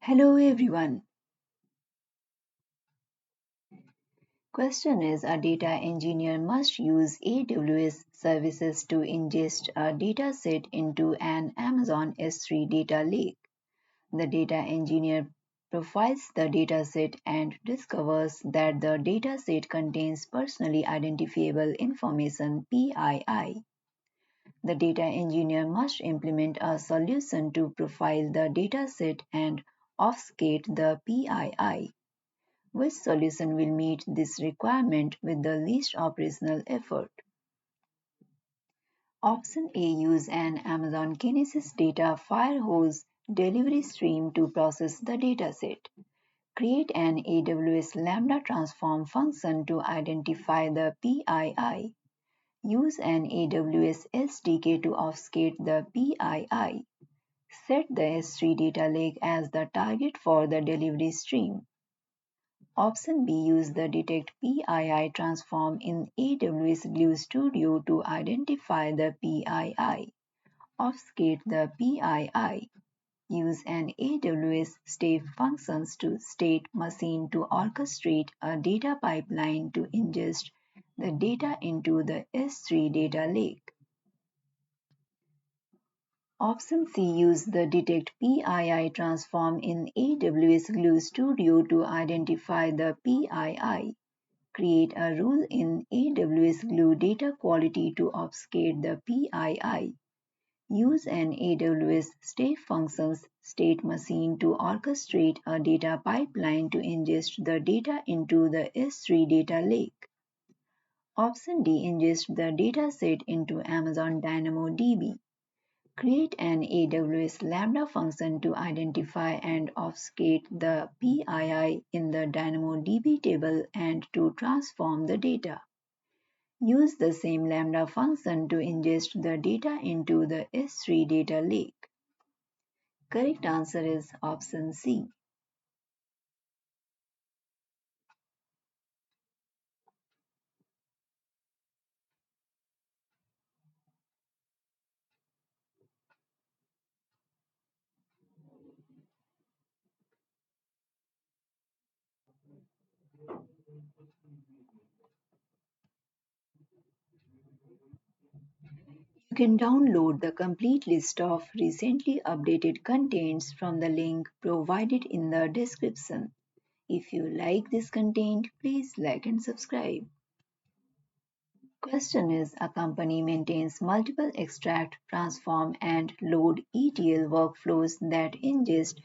Hello everyone. Question is a data engineer must use AWS services to ingest a dataset into an Amazon S3 data lake. The data engineer profiles the dataset and discovers that the dataset contains personally identifiable information PII. The data engineer must implement a solution to profile the dataset and obfuscate the PII. Which solution will meet this requirement with the least operational effort? Option A. Use an Amazon Kinesis data firehose delivery stream to process the dataset. Create an AWS Lambda transform function to identify the PII. Use an AWS SDK to obfuscate the PII. Set the S3 data lake as the target for the delivery stream. Option B. Use the detect PII transform in AWS Glue Studio to identify the PII. Obfuscate the PII. Use an AWS state functions to state machine to orchestrate a data pipeline to ingest the data into the S3 data lake. Option C. Use the detect PII transform in AWS Glue Studio to identify the PII. Create a rule in AWS Glue data quality to obfuscate the PII. Use an AWS state functions state machine to orchestrate a data pipeline to ingest the data into the S3 data lake. Option D. Ingest the dataset into Amazon DynamoDB. Create an AWS Lambda function to identify and obfuscate the PII in the DynamoDB table and to transform the data. Use the same Lambda function to ingest the data into the S3 data lake. Correct answer is option C. You can download the complete list of recently updated contents from the link provided in the description. If you like this content, please like and subscribe. Question is a company maintains multiple extract, transform, and load ETL workflows that ingest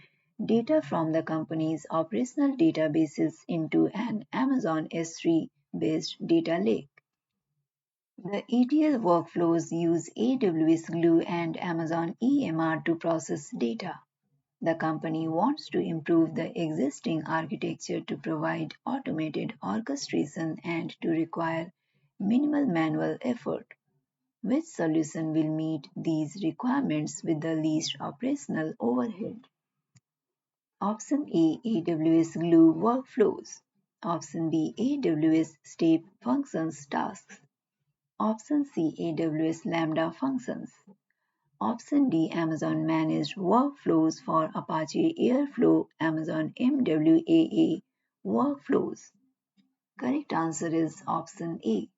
data from the company's operational databases into an Amazon S3 based data lake. The ETL workflows use AWS Glue and Amazon EMR to process data. The company wants to improve the existing architecture to provide automated orchestration and to require minimal manual effort. Which solution will meet these requirements with the least operational overhead? Option A. AWS Glue workflows. Option B. AWS step functions tasks. Option C. AWS Lambda functions. Option D. Amazon managed workflows for Apache Airflow Amazon MWAA workflows. Correct answer is option A.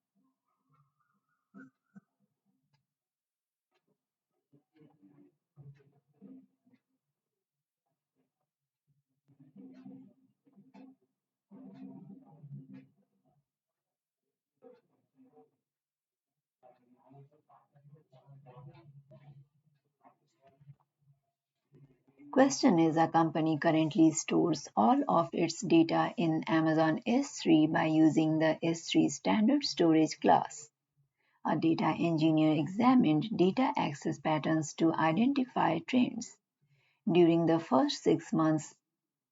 Question is a company currently stores all of its data in Amazon S3 by using the S3 standard storage class. A data engineer examined data access patterns to identify trends. During the first 6 months,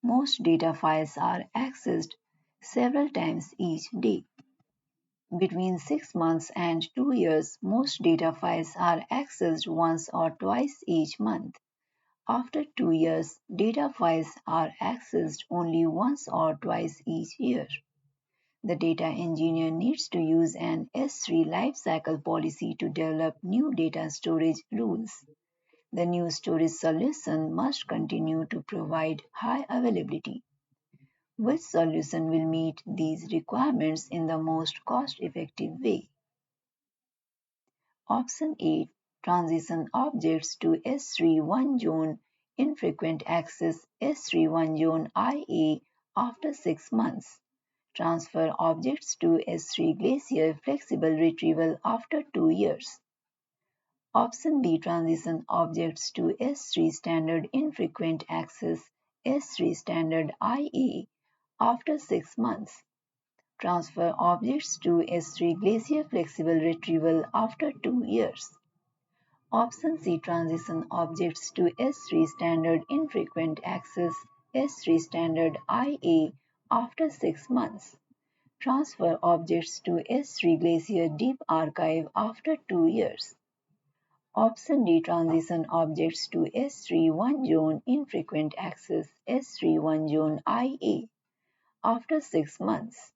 most data files are accessed several times each day. Between 6 months and 2 years, most data files are accessed once or twice each month. After 2 years, data files are accessed only once or twice each year. The data engineer needs to use an S3 lifecycle policy to develop new data storage rules. The new storage solution must continue to provide high availability. Which solution will meet these requirements in the most cost-effective way? Option A. Transition objects to S3 zone infrequent access S3 zone IA after 6 months. Transfer objects to S3 glacier flexible retrieval after 2 years. Option B. Transition objects to S3 standard infrequent access S3 standard IA after 6 months. Transfer objects to S3 glacier flexible retrieval after 2 years. Option C. Transition objects to S3 standard infrequent access S3 standard IA after 6 months. Transfer objects to S3 glacier deep archive after 2 years. Option D. Transition objects to S3 zone infrequent access S3 zone IA after 6 months.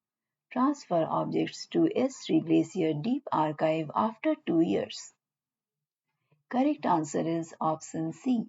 Transfer objects to S3 glacier deep archive after 2 years. Correct answer is option C.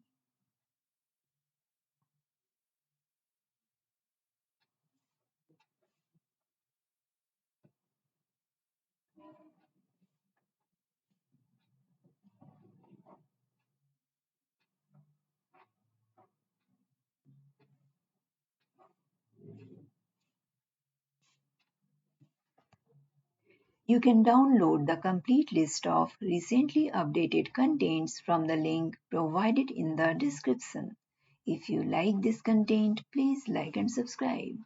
You can download the complete list of recently updated contents from the link provided in the description. If you like this content, please like and subscribe.